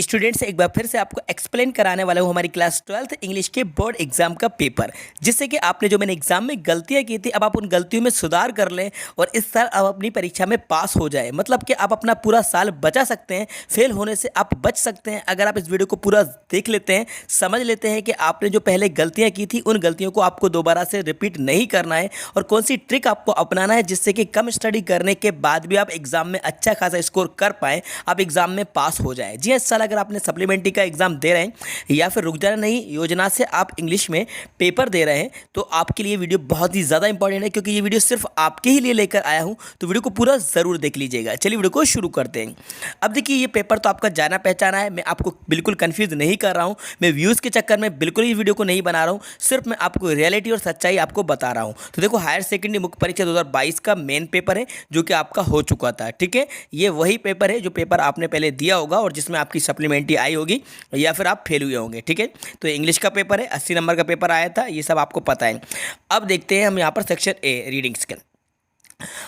Students एक बार फिर से आपको एक्सप्लेन कराने वाला हूँ हमारी क्लास 12th इंग्लिश के बोर्ड एग्जाम का पेपर, जिससे कि आपने जो मैंने एग्जाम में गलतियाँ की थी अब आप उन गलतियों में सुधार कर लें और इस साल आप अपनी परीक्षा में पास हो जाए। मतलब कि आप अपना पूरा साल बचा सकते हैं, फेल होने से आप बच सकते हैं अगर आप इस वीडियो को पूरा देख लेते हैं, समझ लेते हैं कि आपने जो पहले गलतियाँ की थी उन गलतियों को आपको दोबारा से रिपीट नहीं करना है और कौन सी ट्रिक आपको अपनाना है जिससे कि कम स्टडी करने के बाद भी आप एग्जाम में अच्छा खासा स्कोर कर पाएँ, आप एग्जाम में पास हो जाए। जी इस साल अगर आपने सप्लीमेंट्री का एग्जाम दे रहे हैं या फिर रुक जाना नहीं योजना से आप इंग्लिश में पेपर दे रहे हैं तो आपके लिए वीडियो बहुत ही ज़्यादा इंपॉर्टेंट है, क्योंकि ये वीडियो सिर्फ आपके ही लिए लेकर आया हूं। तो वीडियो को पूरा ज़रूर देख लीजिएगा। चलिए वीडियो को शुरू करते हैं। अब देखिए ये पेपर तो आपका जाना पहचाना है, मैं आपको बिल्कुल कन्फ्यूज़ नहीं कर रहा हूँ, मैं व्यूज़ के चक्कर में बिल्कुल ही वीडियो को नहीं बना रहा हूँ, सिर्फ मैं आपको रियलिटी और सच्चाई आपको बता रहा हूँ। तो देखो हायर सेकेंडरी मुख्य परीक्षा 2022 का मेन पेपर है जो कि आपका हो चुका था। ठीक है, ये वही पेपर है जो पेपर आपने पहले दिया होगा और जिसमें आपकी सप्लीमेंट्री आई होगी या फिर आप फेल हुए होंगे। ठीक है, तो इंग्लिश का पेपर है, 80 नंबर का पेपर आया था, ये सब आपको पता है। अब देखते हैं हम यहाँ पर सेक्शन ए रीडिंग स्किल।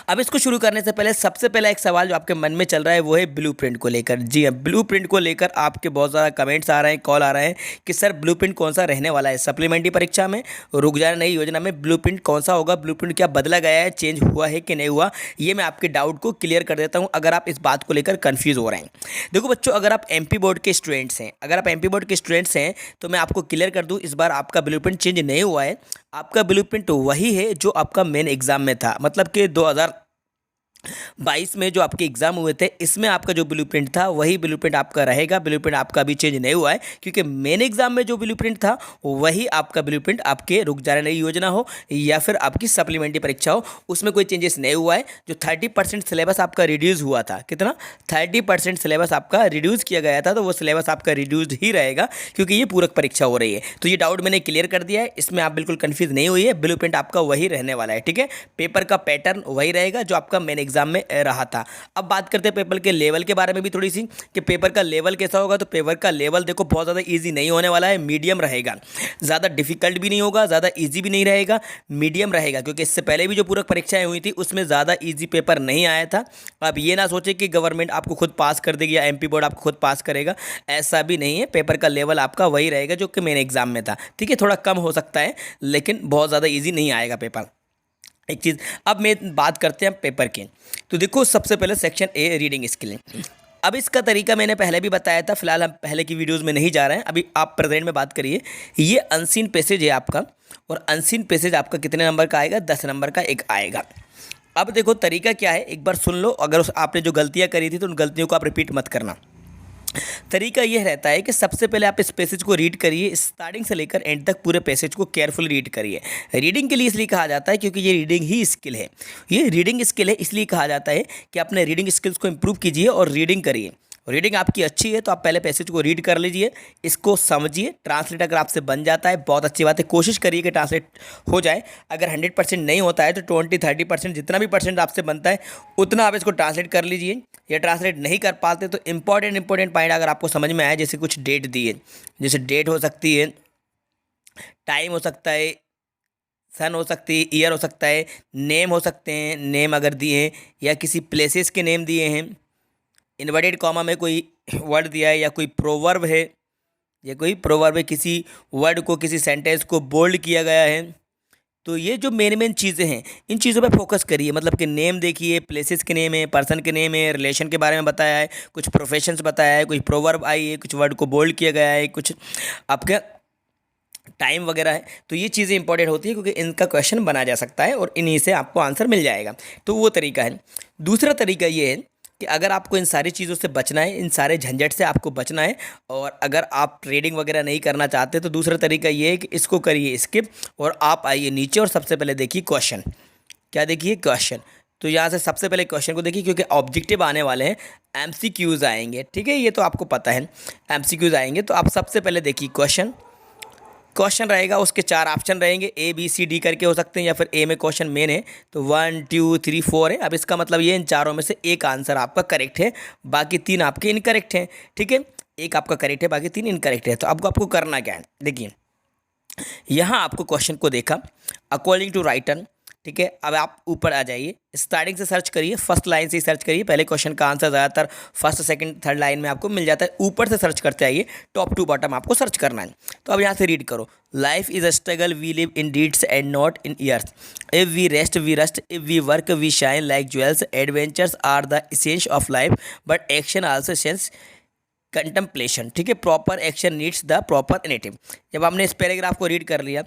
अब इसको शुरू करने से पहले सबसे पहला एक सवाल जो आपके मन में चल रहा है वो है ब्लूप्रिंट को लेकर। जी हाँ, ब्लूप्रिंट को लेकर आपके बहुत ज़्यादा कमेंट्स आ रहे हैं, कॉल आ रहे हैं कि सर ब्लूप्रिंट कौन सा रहने वाला है सप्लीमेंट्री परीक्षा में, रुक जाना नहीं योजना में ब्लूप्रिंट कौन सा होगा, ब्लूप्रिंट क्या बदला गया है, चेंज हुआ है कि नहीं हुआ। ये मैं आपके डाउट को क्लियर कर देता हूँ अगर आप इस बात को लेकर कन्फ्यूज़ हो रहे हैं। देखो बच्चों, अगर आप एमपी बोर्ड के स्टूडेंट्स हैं, तो मैं आपको क्लियर कर दूँ, इस बार आपका ब्लूप्रिंट चेंज नहीं हुआ है। आपका ब्लूप्रिंट वही है जो आपका मेन एग्जाम में था, मतलब कि 2022 में जो आपके एग्जाम हुए थे इसमें आपका जो ब्लूप्रिंट था वही ब्लूप्रिंट आपका रहेगा। ब्लूप्रिंट आपका अभी चेंज नहीं हुआ है, क्योंकि मेन एग्जाम में जो ब्लूप्रिंट था वही आपका ब्लूप्रिंट आपके रुक जाने नहीं योजना हो या फिर आपकी सप्लीमेंट्री परीक्षा हो, उसमें कोई चेंजेस नहीं हुआ है। जो 30% सिलेबस आपका रिड्यूस हुआ था, कितना 30% सिलेबस आपका रिड्यूस किया गया था, तो वो सिलेबस आपका रिड्यूस्ड ही रहेगा क्योंकि ये पूरक परीक्षा हो रही है। तो ये डाउट मैंने क्लियर कर दिया है, इसमें आप बिल्कुल कन्फ्यूज नहीं हुई है, ब्लूप्रिंट आपका वही रहने वाला है। ठीक है, पेपर का पैटर्न वही रहेगा जो आपका मेन एग्जाम में रहा था। अब बात करते हैं पेपर के लेवल के बारे में भी थोड़ी सी, कि पेपर का लेवल कैसा होगा। तो पेपर का लेवल देखो बहुत ज़्यादा इजी नहीं होने वाला है, मीडियम रहेगा, ज़्यादा डिफिकल्ट भी नहीं होगा, ज़्यादा इजी भी नहीं रहेगा, मीडियम रहेगा। क्योंकि इससे पहले भी जो पूरक परीक्षाएं हुई थी उसमें ज़्यादा इजी पेपर नहीं आया था। अब ये ना सोचे कि गवर्नमेंट आपको खुद पास कर देगी या एमपी बोर्ड आपको खुद पास करेगा, ऐसा भी नहीं है। पेपर का लेवल आपका वही रहेगा जो कि मेन एग्जाम में था। ठीक है, थोड़ा कम हो सकता है लेकिन बहुत ज़्यादा ईजी नहीं आएगा पेपर। एक चीज़ अब मैं बात करते हैं पेपर की। तो देखो सबसे पहले सेक्शन ए रीडिंग स्किल। अब इसका तरीका मैंने पहले भी बताया था, फिलहाल हम पहले की वीडियोस में नहीं जा रहे हैं, अभी आप प्रेजेंट में बात करिए। ये अनसीन पैसेज है आपका, और अनसीन पैसेज आपका कितने नंबर का आएगा, 10 नंबर का एक आएगा। अब देखो तरीका क्या है, एक बार सुन लो, अगर आपने जो गलतियाँ करी थी तो उन गलतियों को आप रिपीट मत करना। तरीका यह रहता है कि सबसे पहले आप इस पैसेज को रीड करिए, स्टार्टिंग से लेकर एंड तक पूरे पैसेज को केयरफुली रीड करिए। रीडिंग के लिए इसलिए कहा जाता है क्योंकि ये रीडिंग ही स्किल है, ये रीडिंग स्किल है, इसलिए कहा जाता है कि अपने रीडिंग स्किल्स को इंप्रूव कीजिए और रीडिंग करिए। रीडिंग आपकी अच्छी है तो आप पहले पैसेज को रीड कर लीजिए, इसको समझिए। ट्रांसलेट अगर आपसे बन जाता है बहुत अच्छी बात है, कोशिश करिए कि ट्रांसलेट हो जाए। अगर 100% नहीं होता है तो 20-30% जितना भी परसेंट आपसे बनता है उतना आप इसको ट्रांसलेट कर लीजिए। या ट्रांसलेट नहीं कर पाते तो इंपॉर्टेंट पॉइंट अगर आपको समझ में आए, जैसे कुछ डेट दिए, जैसे डेट हो सकती है, टाइम हो सकता है, सन हो सकती है, ईयर हो सकता है, नेम हो सकते हैं, नेम अगर दिए हैं या किसी प्लेसेस के नेम दिए हैं, इन्वर्टेड कॉमा में कोई वर्ड दिया है या कोई प्रोवर्ब है, किसी वर्ड को किसी सेंटेंस को बोल्ड किया गया है। तो ये जो मेन चीज़ें हैं इन चीज़ों पे फोकस करिए। मतलब कि नेम देखिए, प्लेसेस के नेम है, पर्सन के नेम है, रिलेशन के बारे में बताया है, कुछ प्रोफेशंस बताया है, कुछ प्रोवर्ब आई है, कुछ वर्ड को बोल्ड किया गया है, कुछ आपका टाइम वगैरह है। तो ये चीज़ें इंपॉर्टेंट होती है क्योंकि इनका क्वेश्चन बना जा सकता है और इन्हीं से आपको आंसर मिल जाएगा। तो वो तरीका है। दूसरा तरीका ये है कि अगर आपको इन सारी चीज़ों से बचना है, इन सारे झंझट से आपको बचना है, और अगर आप ट्रेडिंग वगैरह नहीं करना चाहते तो दूसरा तरीका ये है कि इसको करिए स्किप और आप आइए नीचे और सबसे पहले देखिए क्वेश्चन। क्या देखिए, क्वेश्चन। तो यहाँ से सबसे पहले क्वेश्चन को देखिए, क्योंकि ऑब्जेक्टिव आने वाले हैं, एमसीक्यूज़ आएंगे। ठीक है, ये तो आपको पता है एमसीक्यूज़ आएंगे। तो आप सबसे पहले देखिए क्वेश्चन रहेगा, उसके 4 ऑप्शन रहेंगे, ए बी सी डी करके हो सकते हैं, या फिर ए में क्वेश्चन मेन है तो 1 2 3 4 है। अब इसका मतलब ये इन चारों में से एक आंसर आपका करेक्ट है, बाकी 3 आपके इनकरेक्ट हैं। ठीक है, एक आपका करेक्ट है, बाकी 3 इनकरेक्ट है। तो आपको करना क्या है, देखिए यहाँ आपको क्वेश्चन को देखा, अकॉर्डिंग टू राइटर ठीक है, अब आप ऊपर आ जाइए, स्टार्टिंग से सर्च करिए, फर्स्ट लाइन से ही सर्च करिए। पहले क्वेश्चन का आंसर ज़्यादातर फर्स्ट सेकंड थर्ड लाइन में आपको मिल जाता है, ऊपर से सर्च करते आइए, टॉप टू बॉटम आपको सर्च करना है। तो अब यहाँ से रीड करो, life is a struggle we live in deeds and not in years, if we rest we rust, if we work we shine like jewels, adventures are the essence of life but action also sense contemplation. ठीक है, proper action needs the proper native. जब आपने इस paragraph को read कर लिया,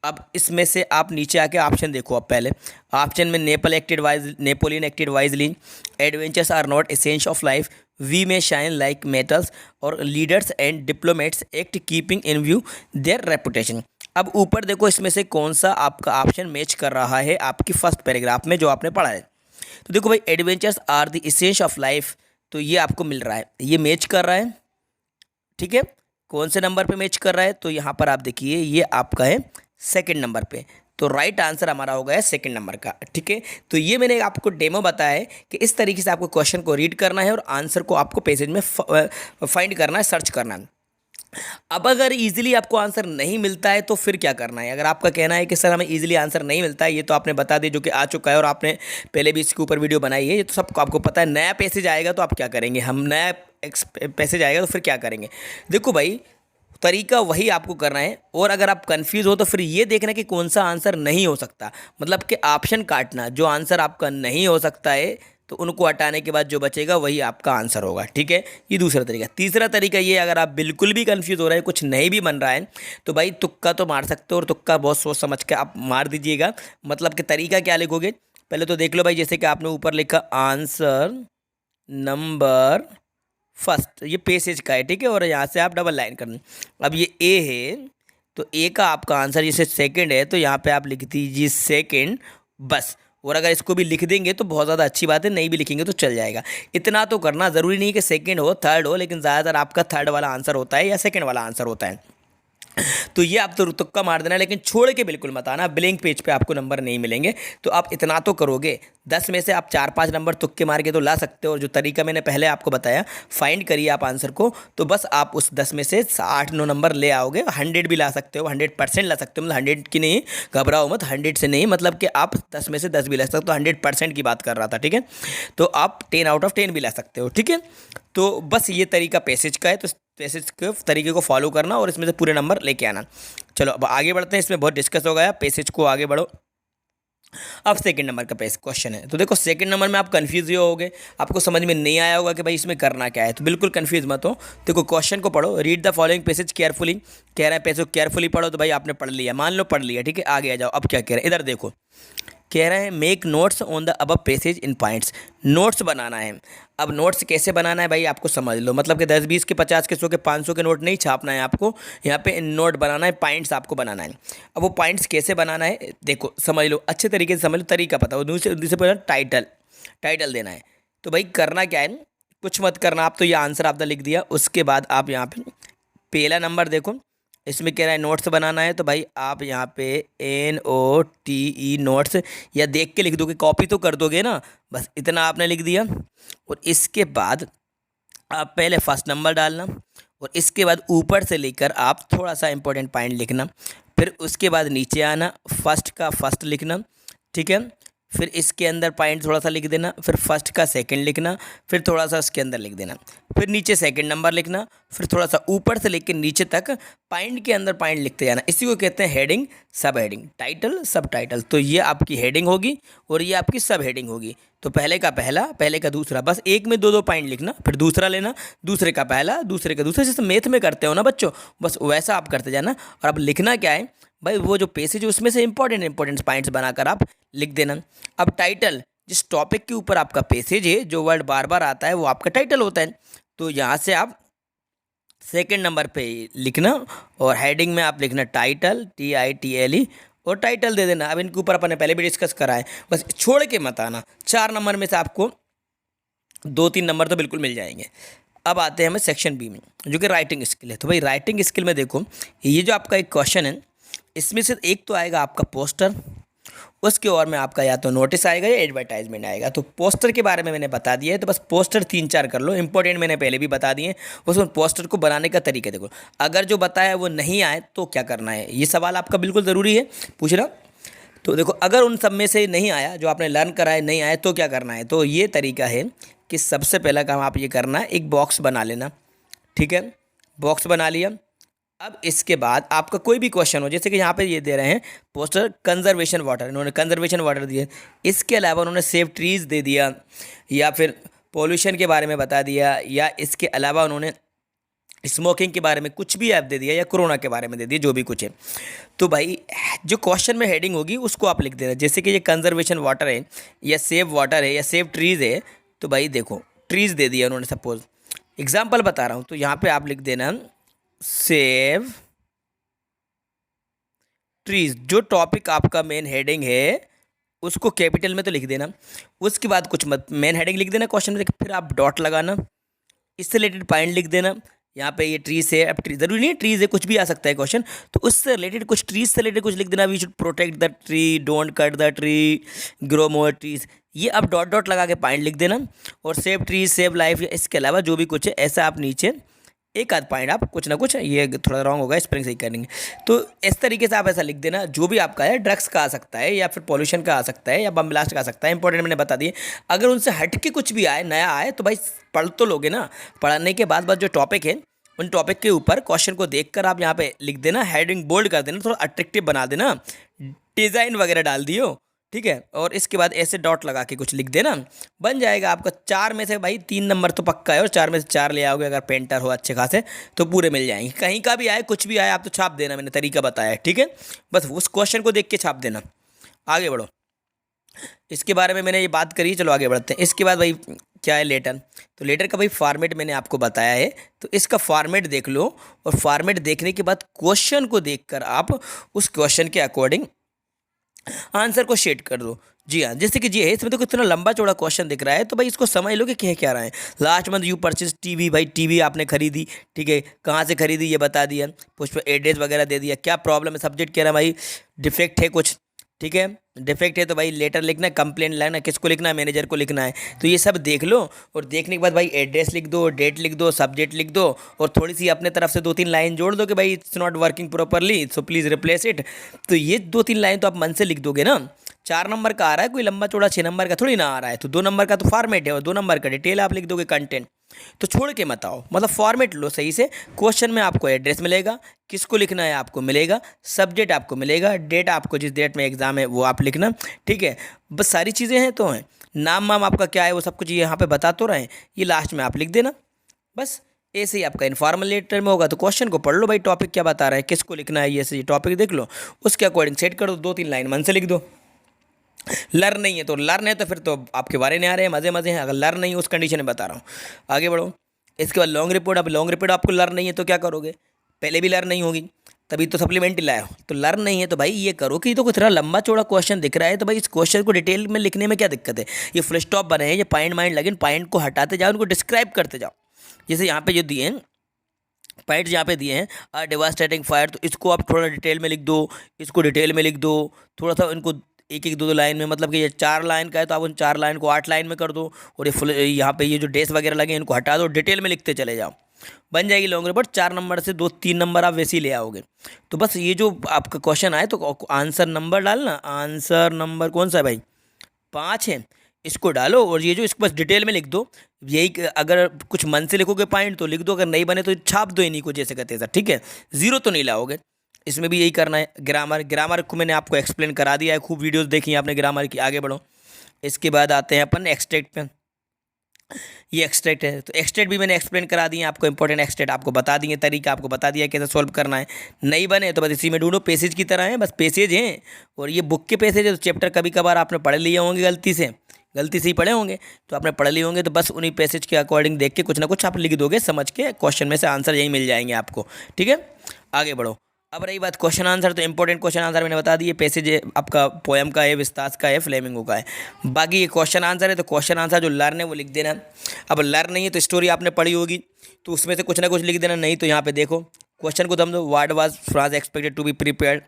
अब इसमें से आप नीचे आके ऑप्शन देखो। अब पहले ऑप्शन में Napoleon acted wisely, adventures are not essence of life, we may shine like metals, और leaders and diplomats act keeping in view their reputation. अब ऊपर देखो, इसमें से कौन सा आपका ऑप्शन मैच कर रहा है आपकी फर्स्ट पैराग्राफ में जो आपने पढ़ा है। तो देखो भाई, adventures are the essence of life, तो ये आपको मिल रहा है, ये मैच कर रहा है। ठीक है, कौन से नंबर पे मैच कर रहा है, तो यहाँ पर आप देखिए ये आपका है सेकंड नंबर पे, तो राइट आंसर हमारा हो गया सेकंड नंबर का। ठीक है, तो ये मैंने आपको डेमो बताया है कि इस तरीके से आपको क्वेश्चन को रीड करना है और आंसर को आपको पैसेज में फाइंड करना है, सर्च करना है। अब अगर इजीली आपको आंसर नहीं मिलता है तो फिर क्या करना है। अगर आपका कहना है कि सर हमें इजीली आंसर नहीं मिलता है, ये तो आपने बता दिया जो कि आ चुका है और आपने पहले भी इसके ऊपर वीडियो बनाई है, ये तो सबको आपको पता है। नया पैसेज आएगा तो आप क्या करेंगे, हम नया पैसेज आएगा तो फिर क्या करेंगे। देखो भाई, तरीका वही आपको करना है, और अगर आप कंफ्यूज हो तो फिर ये देखना कि कौन सा आंसर नहीं हो सकता, मतलब कि ऑप्शन काटना, जो आंसर आपका नहीं हो सकता है तो उनको हटाने के बाद जो बचेगा वही आपका आंसर होगा। ठीक है, ये दूसरा तरीका। तीसरा तरीका ये, अगर आप बिल्कुल भी कंफ्यूज हो रहे हैं, कुछ नहीं भी बन रहा है, तो भाई तुक्का तो मार सकते हो, और तुक्का बहुत सोच समझ के आप मार दीजिएगा। मतलब कि तरीका क्या लिखोगे, पहले तो देख लो भाई, जैसे कि आपने ऊपर लिखा आंसर नंबर फर्स्ट, ये पैसेज का है। ठीक है, और यहाँ से आप डबल लाइन करना। अब ये ए है, तो ए का आपका आंसर जैसे सेकंड है, तो यहाँ पे आप लिख दीजिए सेकंड बस। और अगर इसको भी लिख देंगे तो बहुत ज़्यादा अच्छी बात है, नहीं भी लिखेंगे तो चल जाएगा। इतना तो करना, ज़रूरी नहीं कि सेकंड हो थर्ड हो, लेकिन ज़्यादातर आपका थर्ड वाला आंसर होता है या सेकंड वाला आंसर होता है। तो ये आप तो तुक्का मार देना, लेकिन छोड़ के बिल्कुल मत आना, ब्लैंक पेज पे आपको नंबर नहीं मिलेंगे। तो आप इतना तो करोगे, 10 में से आप 4-5 नंबर तुक्के मार के तो ला सकते हो। और जो तरीका मैंने पहले आपको बताया, फाइंड करिए आप आंसर को, तो बस आप उस 10 में से 8-9 नंबर ले आओगे। 100 भी ला सकते हो, 100% ला सकते हो, मतलब 100 की नहीं, घबराओ मत, 100 से नहीं, मतलब कि आप 10 में से 10 भी ला सकते हो। 100% की बात कर रहा था। ठीक है, तो आप 10 आउट ऑफ 10 भी ला सकते हो। ठीक है, तो बस ये तरीका पैसेज का है, तो पैसेज के तरीके को फॉलो करना और इसमें से पूरे नंबर लेके आना। चलो अब आगे बढ़ते हैं, इसमें बहुत डिस्कस हो गया, पैसेज को आगे बढ़ो। अब सेकंड नंबर का पेज क्वेश्चन है, तो देखो सेकंड नंबर में आप कंफ्यूज ही होगे, आपको समझ में नहीं आया होगा कि भाई इसमें करना क्या है, तो बिल्कुल कंफ्यूज मत हो। देखो क्वेश्चन को पढ़ो, read the following passage carefully, कह रहा है पैसेज केयरफुली पढ़ो, तो भाई आपने पढ़ लिया, मान लो पढ़ लिया। ठीक है, आगे आ जाओ। अब क्या कह रहे हैं, इधर देखो, कह रहे हैं make notes on the above passage in points, notes बनाना है। अब नोट्स कैसे बनाना है भाई आपको समझ लो, मतलब कि 10, 20 के, 50 के, 100 के, 500 के नोट नहीं छापना है आपको, यहाँ पे नोट बनाना है, पॉइंट्स आपको बनाना है। अब वो पॉइंट्स कैसे बनाना है देखो, समझ लो, अच्छे तरीके से समझ लो, तरीका पता हो। दूसरे टाइटल देना है। तो भाई करना क्या है, कुछ मत करना, आप तो ये आंसर आपने लिख दिया, उसके बाद आप यहाँ पे पहला नंबर देखो, इसमें कह रहा है नोट्स बनाना है, तो भाई आप यहाँ पे NOTE नोट्स, या देख के लिख दोगे, कॉपी तो कर दोगे ना, बस इतना आपने लिख दिया। और इसके बाद आप पहले फर्स्ट नंबर डालना, और इसके बाद ऊपर से लेकर आप थोड़ा सा इंपॉर्टेंट पॉइंट लिखना, फिर उसके बाद नीचे आना, फर्स्ट का फर्स्ट लिखना। ठीक है, फिर इसके अंदर पॉइंट थोड़ा सा लिख देना, फिर फर्स्ट का सेकंड लिखना, फिर थोड़ा सा उसके अंदर लिख देना, फिर नीचे सेकंड नंबर लिखना, फिर थोड़ा सा ऊपर से लेकर नीचे तक पॉइंट के अंदर पॉइंट लिखते जाना। इसी को कहते हैं हेडिंग, सब हेडिंग, टाइटल, सब टाइटल। तो ये आपकी हेडिंग होगी और ये आपकी सब हेडिंग होगी। तो पहले का पहला, पहले का दूसरा, बस एक में 2-2 पॉइंट लिखना, फिर दूसरा लेना, दूसरे का पहला, दूसरे का दूसरा, जैसे मैथ में करते हो ना बच्चों, बस वैसा आप करते जाना। और अब लिखना क्या है भाई, वो जो पेज है उसमें से इंपॉर्टेंट पॉइंट्स बनाकर आप लिख देना। अब टाइटल, जिस टॉपिक के ऊपर आपका पैसेज है, जो वर्ड बार बार आता है वो आपका टाइटल होता है। तो यहाँ से आप सेकंड नंबर पे लिखना, और हेडिंग में आप लिखना टाइटल, TITLE, और टाइटल दे देना। अब इनके ऊपर अपन ने पहले भी डिस्कस करा है, बस छोड़ के मत आना। 4 नंबर में से आपको 2-3 नंबर तो बिल्कुल मिल जाएंगे। अब आते हैं हमें सेक्शन बी में, जो कि राइटिंग स्किल है। तो भाई राइटिंग स्किल में देखो, ये जो आपका एक क्वेश्चन है, इसमें से एक तो आएगा आपका पोस्टर, उसके और में आपका या तो नोटिस आएगा या एडवर्टाइजमेंट आएगा। तो पोस्टर के बारे में मैंने बता दिया है, तो बस पोस्टर 3-4 कर लो, इंपॉर्टेंट मैंने पहले भी बता दिए। उसमें पोस्टर को बनाने का तरीका देखो, अगर जो बताया वो नहीं आए तो क्या करना है, ये सवाल आपका बिल्कुल ज़रूरी है पूछना। तो देखो अगर उन सब में से नहीं आया, जो आपने लर्न करा है नहीं आया, तो क्या करना है, तो ये तरीका है कि सबसे पहला काम आप ये करना है, एक बॉक्स बना लेना। ठीक है, बॉक्स बना लिया। अब इसके बाद आपका कोई भी क्वेश्चन हो, जैसे कि यहाँ पे ये दे रहे हैं पोस्टर कंजर्वेशन वाटर, इन्होंने कंजर्वेशन वाटर दिए, इसके अलावा उन्होंने सेव ट्रीज दे दिया, या फिर पोल्यूशन के बारे में बता दिया, या इसके अलावा उन्होंने स्मोकिंग के बारे में कुछ भी ऐप दे दिया, या कोरोना के बारे में दे दिया, जो भी कुछ है। तो भाई जो क्वेश्चन में हेडिंग होगी उसको आप लिख देना। जैसे कि ये कंजर्वेशन वाटर है, या सेव वाटर है, या सेव ट्रीज़ है, तो भाई देखो ट्रीज़ दे दिया उन्होंने, सपोज एग्जाम्पल बता रहा हूँ, तो यहाँ पे आप लिख देना सेव ट्रीज़। जो टॉपिक आपका मेन हेडिंग है उसको कैपिटल में तो लिख देना, उसके बाद कुछ मत, मेन हेडिंग लिख देना क्वेश्चन में, फिर आप डॉट लगाना, इससे रिलेटेड पॉइंट लिख देना। यहाँ पे ये ट्रीज है, अब ट्री जरूरी नहीं है ट्रीज है, कुछ भी आ सकता है क्वेश्चन, तो उससे रिलेटेड कुछ ट्रीज से रिलेटेड कुछ लिख देना। We should protect the tree, don't cut the tree, grow more trees. ये अब डॉट डॉट लगा के पॉइंट लिख देना, और सेव ट्रीज सेव लाइफ, इसके अलावा जो भी कुछ है ऐसा आप नीचे एक आध पॉइंट आप कुछ ना कुछ, ये थोड़ा रॉन्ग होगा, स्पेलिंग सही करेंगे। तो इस तरीके से आप ऐसा लिख देना, जो भी आपका है, ड्रग्स का आ सकता है, या फिर पॉल्यूशन का आ सकता है, या बम ब्लास्ट का आ सकता है, इंपॉर्टेंट मैंने बता दिए। अगर उनसे हट के कुछ भी आए, नया आए, तो भाई पढ़ तो लोगे ना, पढ़ने के बाद जो टॉपिक है उन टॉपिक के ऊपर क्वेश्चन को देखकर आप यहाँ पे लिख देना, हेडिंग बोल्ड कर देना, थोड़ा अट्रैक्टिव बना देना, डिज़ाइन वगैरह डाल दियो। ठीक है, और इसके बाद ऐसे डॉट लगा के कुछ लिख देना, बन जाएगा आपका। 4 में से भाई 3 नंबर तो पक्का है, और 4 में से 4 ले आओगे अगर पेंटर हो अच्छे खासे, तो पूरे मिल जाएंगे। कहीं का भी आए, कुछ भी आए, आप तो छाप देना, मैंने तरीका बताया है। ठीक है, बस उस क्वेश्चन को देख के छाप देना। आगे बढ़ो, इसके बारे में मैंने ये बात करी, चलो आगे बढ़ते हैं। इसके बाद भाई क्या है, लेटर। तो लेटर का भाई फॉर्मेट मैंने आपको बताया है, तो इसका फॉर्मेट देख लो, और फॉर्मेट देखने के बाद क्वेश्चन को देखकर आप उस क्वेश्चन के अकॉर्डिंग आंसर को शेड कर दो। जी हाँ, जैसे कि जी है, इसमें तो कितना लंबा चौड़ा क्वेश्चन दिख रहा है, तो भाई इसको समझ लो कि क्या रहा है। Last month you purchase TV, भाई टीवी आपने खरीदी, ठीक है, कहाँ से खरीदी ये बता दिया, उस पर एड्रेस वगैरह दे दिया, क्या प्रॉब्लम है, सब्जेक्ट कह रहा है भाई डिफेक्ट है कुछ, ठीक है, डिफेक्ट है तो भाई लेटर लिखना है, कंप्लेंट लाना, किसको लिखना है, मैनेजर को लिखना है। तो ये सब देख लो, और देखने के बाद भाई एड्रेस लिख दो, डेट लिख दो, सब्जेक्ट लिख दो, और थोड़ी सी अपने तरफ से 2-3 लाइन जोड़ दो कि भाई it's not working properly, so please replace it. तो ये 2-3 लाइन तो आप मन से लिख दोगे ना। 4 नंबर का आ रहा है, कोई लंबा चौड़ा 6 नंबर का थोड़ी ना आ रहा है, तो 2 नंबर का तो फॉर्मेट है, और 2 नंबर का डिटेल आप लिख दोगे, कंटेंट। तो छोड़ के मत आओ, मतलब फॉर्मेट लो सही से। क्वेश्चन में आपको एड्रेस मिलेगा, किसको लिखना है आपको मिलेगा, सब्जेक्ट आपको मिलेगा, डेट आपको जिस डेट में एग्जाम है वो आप लिखना। ठीक है, बस सारी चीज़ें हैं तो हैं, नाम वाम आपका क्या है वो सब कुछ यहाँ पे बता तो रहे हैं, ये लास्ट में आप लिख देना बस। ऐसे ही आपका इन्फॉर्मल लेटर में होगा तो क्वेश्चन को पढ़ लो, भाई टॉपिक क्या बता रहा है, किसको लिखना है, ये से टॉपिक देख लो, उसके अकॉर्डिंग सेट कर दो, 2-3 लाइन मन से लिख दो। लर्न नहीं है तो लर्न है, तो फिर तो आपके बारे नहीं आ रहे हैं, मज़े मज़े हैं। अगर लर्न नहीं है उस कंडीशन में बता रहा हूँ। आगे बढ़ो, इसके बाद लॉन्ग रिपोर्ट। अब लॉन्ग रिपोर्ट आपको लर्न नहीं है तो क्या करोगे, पहले भी लर्न नहीं होगी तभी तो सप्लीमेंट्री लाया हो। तो लर्न नहीं है तो भाई ये करो कि तो कुछ इतना लंबा चौड़ा क्वेश्चन दिख रहा है, तो भाई इस क्वेश्चन को डिटेल में लिखने में क्या दिक्कत है। ये फुल स्टॉप बने हैं, ये पॉइंट माइंड लगे, पॉइंट को हटाते जाओ, उनको डिस्क्राइब करते जाओ। जैसे यहाँ पे जो दिए हैं पॉइंट, यहाँ पे दिए हैं डेवास्टेटिंग फायर, तो इसको आप थोड़ा डिटेल में लिख दो, इसको डिटेल में लिख दो, थोड़ा सा इनको एक एक 2-2 लाइन में, मतलब कि ये 4 लाइन का है तो आप उन 4 लाइन को 8 लाइन में कर दो, और ये फुल यहाँ पे ये जो डेस वगैरह लगे इनको हटा दो, डिटेल में लिखते चले जाओ, बन जाएगी लॉन्ग रिपोर्ट। 4 नंबर से 2-3 नंबर आप वैसे ही ले आओगे। तो बस ये जो आपका क्वेश्चन आए तो आंसर नंबर डालना, आंसर नंबर कौन सा है भाई, 5 है, इसको डालो, और ये जो इसको बस डिटेल में लिख दो। यही अगर कुछ मन से लिखोगे पॉइंट तो लिख दो, अगर नहीं बने तो छाप दो इन्हीं को, जैसे कहते हैं सर, ठीक है, जीरो तो नहीं लाओगे। इसमें भी यही करना है। ग्रामर को मैंने आपको एक्सप्लेन करा दिया है, खूब वीडियोस देखी हैं आपने ग्रामर की। आगे बढ़ो, इसके बाद आते हैं अपन एक्सट्रैक्ट पे। ये एक्सट्रैक्ट है, तो एक्सट्रैक्ट भी मैंने एक्सप्लेन करा दिए आपको, इंपॉर्टेंट एक्सट्रैक्ट आपको बता दिए, तरीका आपको बता दिया कैसे सॉल्व करना है। नहीं बने तो बस इसी में ढूंढो, पैसेज की तरह है, बस पैसेज हैं, और ये बुक के पैसेज है, तो चैप्टर कभी कभार आपने पढ़ लिए होंगे गलती से ही पढ़े होंगे, तो आपने पढ़ लिए होंगे, तो बस उन्हीं पैसेज के अकॉर्डिंग देख के कुछ ना कुछ आप लिख दोगे समझ के, क्वेश्चन में से आंसर यही मिल जाएंगे आपको। ठीक है, आगे बढ़ो। अब रही बात क्वेश्चन आंसर, तो इंपॉर्टेंट क्वेश्चन आंसर मैंने बता दिए, पैसेज आपका पोएम का है, विस्तास का है, फ्लेमिंगो का है। बाकी ये क्वेश्चन आंसर है, तो क्वेश्चन आंसर जो लर्न है वो लिख देना। अब लर्न नहीं है तो स्टोरी आपने पढ़ी होगी, तो उसमें से कुछ ना कुछ लिख देना। नहीं तो यहाँ पे देखो क्वेश्चन को दम दो, what was France expected to be prepared,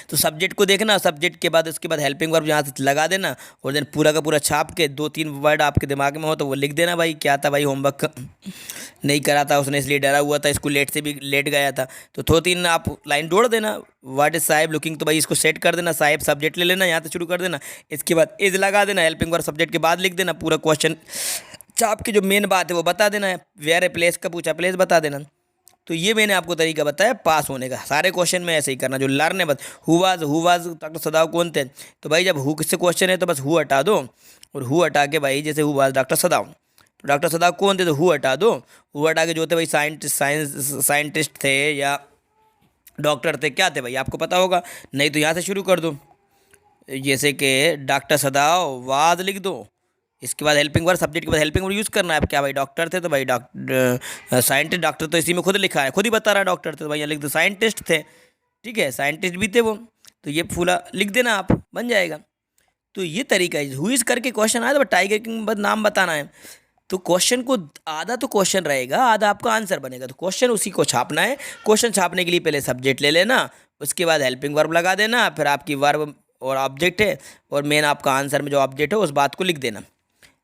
तो सब्जेक्ट को देखना, सब्जेक्ट के बाद उसके बाद हेल्पिंग वर्ब यहाँ से लगा देना और देन पूरा का पूरा छाप के 2-3 वर्ड आपके दिमाग में हो तो वो लिख देना भाई क्या था भाई होमवर्क नहीं करा था उसने इसलिए डरा हुआ था, स्कूल लेट से भी लेट गया था। तो 2-3 आप लाइन जोड़ देना। व्हाट इज साहिब लुकिंग, तो भाई इसको सेट कर देना, साहिब सब्जेक्ट ले लेना, यहाँ से शुरू कर देना, इसके बाद इज लगा देना, हेल्पिंग वर्ब सब्जेक्ट के बाद लिख देना, पूरा क्वेश्चन छाप के जो मेन बात है वो बता देना है। वेयर ए प्लेस का पूछा, प्लेस बता देना। तो ये मैंने आपको तरीका बताया पास होने का। सारे क्वेश्चन में ऐसे ही करना जो लर्न है बस। हु वाज डॉक्टर सदाव कौन थे, तो भाई जब हु से क्वेश्चन है तो बस हु हटा दो, और हु हटा के भाई जैसे हु वाज डॉक्टर सदाव, तो डॉक्टर सदाव कौन थे तो हु हटा दो, हु हटा के जो थे भाई साइंटिस्ट थे या डॉक्टर थे, क्या थे भाई आपको पता होगा, नहीं तो यहाँ से शुरू कर दो, जैसे कि डॉक्टर सदाव वाज लिख दो, इसके बाद हेल्पिंग वर्ब सब्जेक्ट के बाद हेल्पिंग वर्ब यूज़ करना है। अब क्या भाई डॉक्टर थे तो भाई डॉक्टर साइंटिस्ट, डॉक्टर तो इसी में खुद लिखा है, खुद ही बता रहा है डॉक्टर थे, तो भाई यहाँ लिख दो साइंटिस्ट थे, ठीक है, साइंटिस्ट भी थे वो, तो ये फूला लिख देना आप, बन जाएगा। तो ये तरीका है। हुईज करके क्वेश्चन आया तो टाइगर किंग नाम बताना है, तो क्वेश्चन को आधा तो क्वेश्चन रहेगा, आधा आपका आंसर बनेगा, तो क्वेश्चन उसी को छापना है। क्वेश्चन छापने के लिए पहले सब्जेक्ट ले लेना, उसके बाद हेल्पिंग वर्ब लगा देना, फिर आपकी वर्ब और ऑब्जेक्ट है और मेन आपका आंसर में जो ऑब्जेक्ट है उस बात को लिख देना।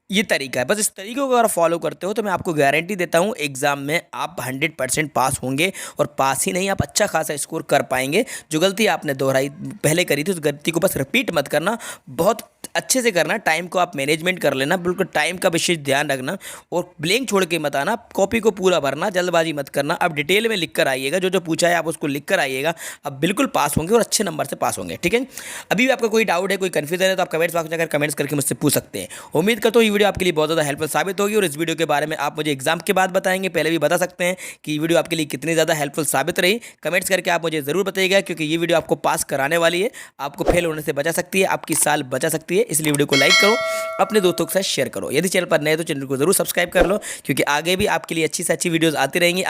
ये तरीका है, बस इस तरीके को अगर फॉलो करते हो तो मैं आपको गारंटी देता हूँ एग्ज़ाम में आप 100% पास होंगे, और पास ही नहीं आप अच्छा खासा स्कोर कर पाएंगे। जो गलती आपने दोहराई पहले करी थी उस गलती को बस रिपीट मत करना, बहुत अच्छे से करना, टाइम को आप मैनेजमेंट कर लेना, बिल्कुल टाइम का विशेष ध्यान रखना, और ब्लैंक छोड़ के मत आना, कॉपी को पूरा भरना, जल्दबाजी मत करना। अब डिटेल में लिख कर आइएगा, जो जो पूछा है आप उसको लिख कर आइएगा, अब बिल्कुल पास होंगे और अच्छे नंबर से पास होंगे, ठीक है। अभी भी आपका कोई डाउट है, कोई कन्फ्यूजन है तो आप कमेंट्स बॉक्स में जाकर कमेंट्स करके मुझसे पूछ सकते हैं। उम्मीद करता हूँ ये वीडियो आपके लिए बहुत ज़्यादा हेल्पफुल साबित होगी, और इस वीडियो के बारे में आप मुझे एग्जाम के बाद बताएंगे, पहले भी बता सकते हैं कि ये वीडियो आपके लिए कितनी ज़्यादा हेल्पफुल साबित रही। कमेंट्स करके आप मुझे ज़रूर बताइएगा, क्योंकि ये वीडियो आपको पास कराने वाली है, आपको फेल होने से बचा सकती है, आपकी साल बचा सकती है, इसलिए वीडियो को लाइक करो, अपने दोस्तों के साथ शेयर करो। यदि चैनल पर नए तो चैनल को जरूर सब्सक्राइब कर लो, क्योंकि आगे भी आपके लिए अच्छी से अच्छी वीडियोस आती रहेंगी।